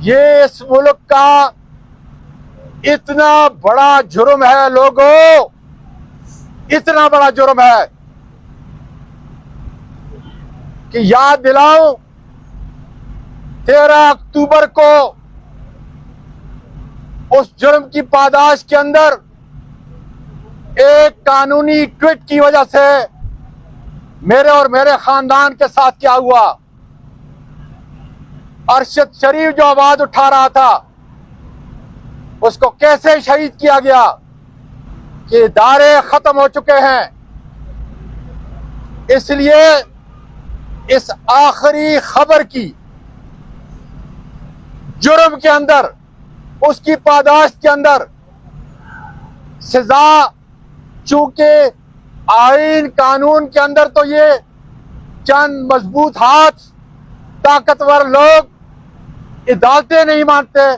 ये इस मुल्क का इतना बड़ा जुर्म है लोगों, इतना बड़ा जुर्म है कि याद दिलाऊं, 13 अक्टूबर को उस जुर्म की पादाश के अंदर एक कानूनी ट्वीट की वजह से मेरे और मेरे खानदान के साथ क्या हुआ। अरशद शरीफ जो आवाज उठा रहा था उसको कैसे शहीद किया गया कि इदारे खत्म हो चुके हैं। इसलिए इस आखिरी खबर की जुर्म के अंदर, उसकी पादाश के अंदर सजा, चूंकि आईन कानून के अंदर तो ये चंद मजबूत हाथ, ताकतवर लोग अदालतें नहीं मानते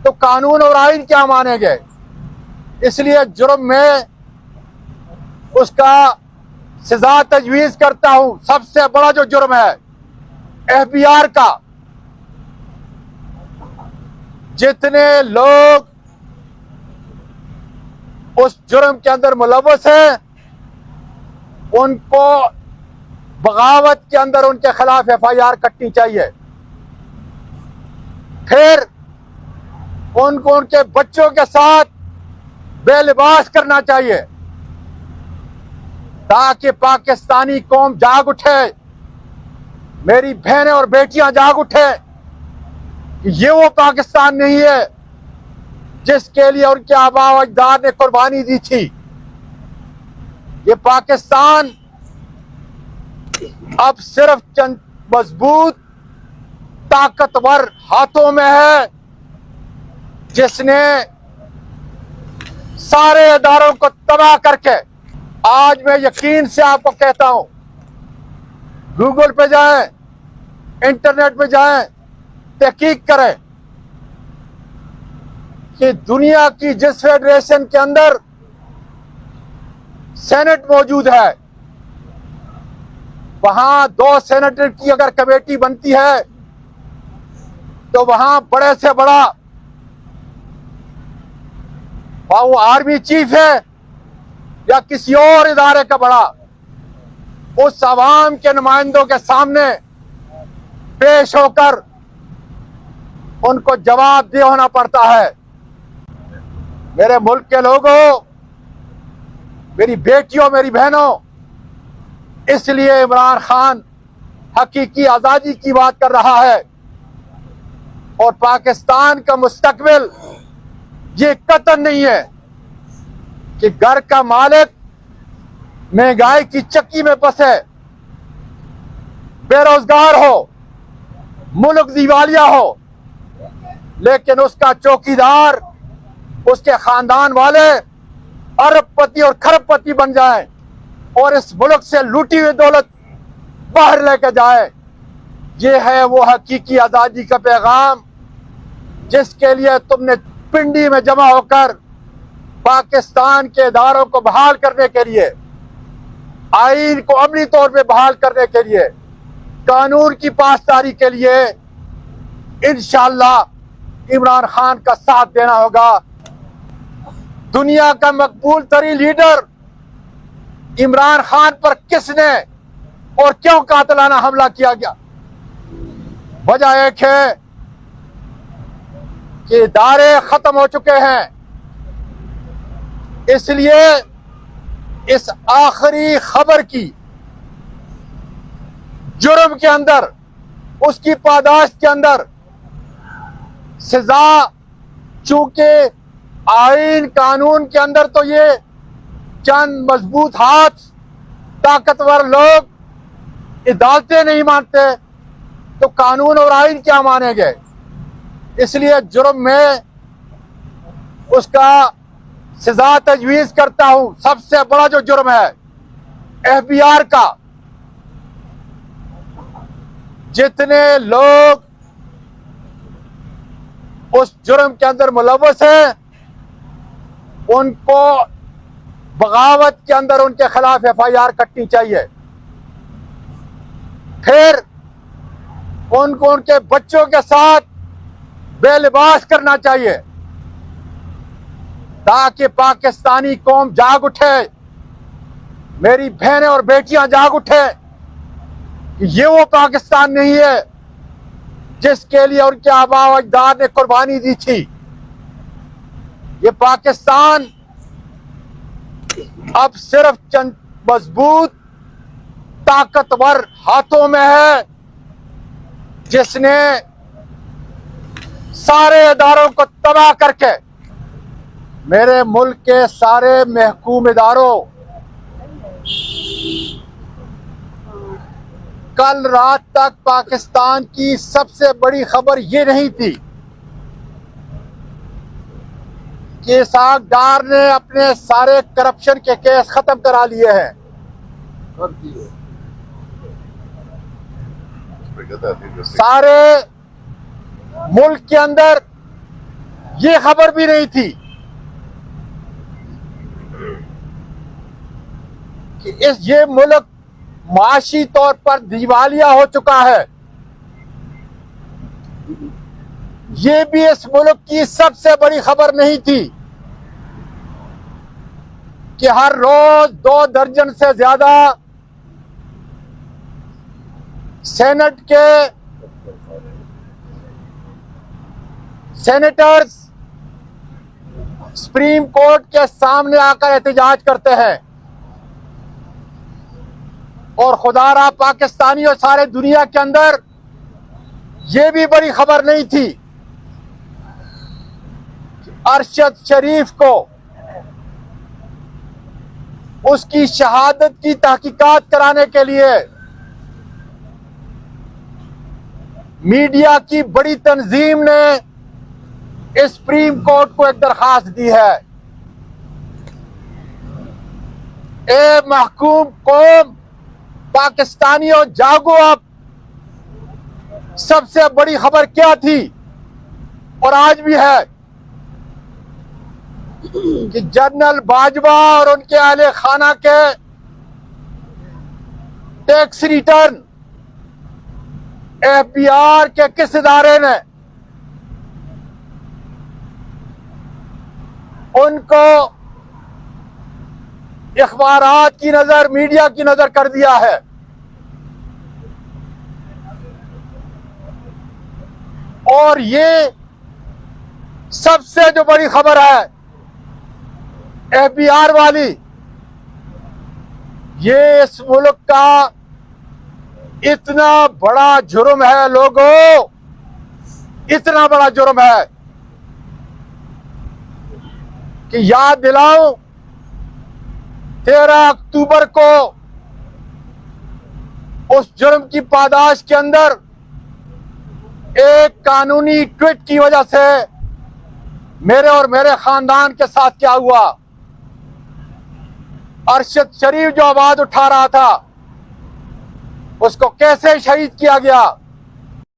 तो कानून और आईन क्या मानेंगे। इसलिए जुर्म में उसका सजा तजवीज करता हूं। सबसे बड़ा जो जुर्म है एफबीआर का, जितने लोग उस जुर्म के अंदर मुलव्वस हैं उनको बगावत के अंदर उनके खिलाफ एफआईआर कटनी चाहिए। फिर उनको उनके बच्चों के साथ बेलिबास करना चाहिए ताकि पाकिस्तानी कौम जाग उठे, मेरी बहनें और बेटियां जाग उठे कि ये वो पाकिस्तान नहीं है जिसके लिए उनके आबा व अजदाद ने कुर्बानी दी थी। ये पाकिस्तान अब सिर्फ चंद मजबूत ताकतवर हाथों में है जिसने सारे इदारों को तबाह करके, आज मैं यकीन से आपको कहता हूं, गूगल पे जाएं, इंटरनेट पे जाएं, तहकीक करें कि दुनिया की जिस फेडरेशन के अंदर सेनेट मौजूद है वहां 2 सेनेटर की अगर कमेटी बनती है तो वहां बड़े से बड़ा, वो आर्मी चीफ है या किसी और इदारे का बड़ा, उस अवाम के नुमाइंदों के सामने पेश होकर उनको जवाबदेह होना पड़ता है। मेरे मुल्क के लोगों, मेरी बेटियों, मेरी बहनों, इसलिए इमरान खान हकीकी आजादी की बात कर रहा है और पाकिस्तान का मुस्तकबिल ये कतन नहीं है कि घर का मालिक महंगाई की चक्की में फंसे, बेरोजगार हो, मुल्क दिवालिया हो, लेकिन उसका चौकीदार, उसके खानदान वाले अरबपति और खरबपति बन जाएं और इस मुल्क से लूटी हुई दौलत बाहर लेकर जाए। ये है वो हकीकी आजादी का पैगाम जिसके लिए तुमने पिंडी में जमा होकर पाकिस्तान के इदारों को बहाल करने के लिए, आईन को अमली तौर पे बहाल करने के लिए, कानून की पासदारी के लिए इंशाअल्लाह इमरान खान का साथ देना होगा। दुनिया का मकबूल तरीन लीडर इमरान खान पर किसने और क्यों कातिलाना हमला किया गया? वजह एक है कि इदारे खत्म हो चुके हैं। इसलिए इस आखिरी खबर की जुर्म के अंदर, उसकी पादाश के अंदर सजा, चूंकि आईन कानून के अंदर तो ये चंद मजबूत हाथ, ताकतवर लोग अदालतें नहीं मानते तो कानून और आईन क्या मानेंगे। इसलिए जुर्म में उसका सजा तजवीज करता हूं। सबसे बड़ा जो जुर्म है एफबीआर का, जितने लोग उस जुर्म के अंदर मुलव्वस हैं उनको बगावत के अंदर उनके खिलाफ एफआईआर कटनी चाहिए। फिर उनको उनके बच्चों के साथ बेलिबास करना चाहिए, ताकि पाकिस्तानी कौम जाग उठे, मेरी बहनें और बेटियां जाग उठे कि ये वो पाकिस्तान नहीं है जिसके लिए उनके आबा व अजदाद ने कुर्बानी दी थी। ये पाकिस्तान अब सिर्फ चंद मजबूत ताकतवर हाथों में है, जिसने सारे इदारों को तबाह करके मेरे मुल्क के सारे महकूम इदारों, कल रात तक पाकिस्तान की सबसे बड़ी खबर ये नहीं थी कि इसहाक डार ने अपने सारे करप्शन के केस खत्म करा लिए हैं। सारे मुल्क के अंदर ये खबर भी नहीं थी कि ये मुल्क माशी तौर पर दिवालिया हो चुका है। ये भी इस मुल्क की सबसे बड़ी खबर नहीं थी कि हर रोज 2 दर्जन से ज्यादा सेनेट के सेनेटर्स सुप्रीम कोर्ट के सामने आकर एहतजाज करते हैं, और खुदारा पाकिस्तानी और सारे दुनिया के अंदर यह भी बड़ी खबर नहीं थी अरशद शरीफ को उसकी शहादत की तहकीकात कराने के लिए मीडिया की बड़ी तंजीम ने इस सुप्रीम कोर्ट को एक दरखास्त दी है। ए महकूम कौम, पाकिस्तानियों जागो, अब सबसे बड़ी खबर क्या थी और आज भी है कि जनरल बाजवा और उनके अहले खाना के टैक्स रिटर्न एफबीआर के किस इदारे ने उनको अखबारात की नजर, मीडिया की नजर कर दिया है। और ये सबसे जो बड़ी खबर है एफबीआर वाली, ये इस मुल्क का इतना बड़ा जुर्म है लोगों, इतना बड़ा जुर्म है कि याद दिलाऊं, 13 अक्टूबर को उस जुर्म की पादाश के अंदर एक कानूनी ट्वीट की वजह से मेरे और मेरे खानदान के साथ क्या हुआ। अरशद शरीफ जो आवाज उठा रहा था, उसको कैसे शहीद किया गया।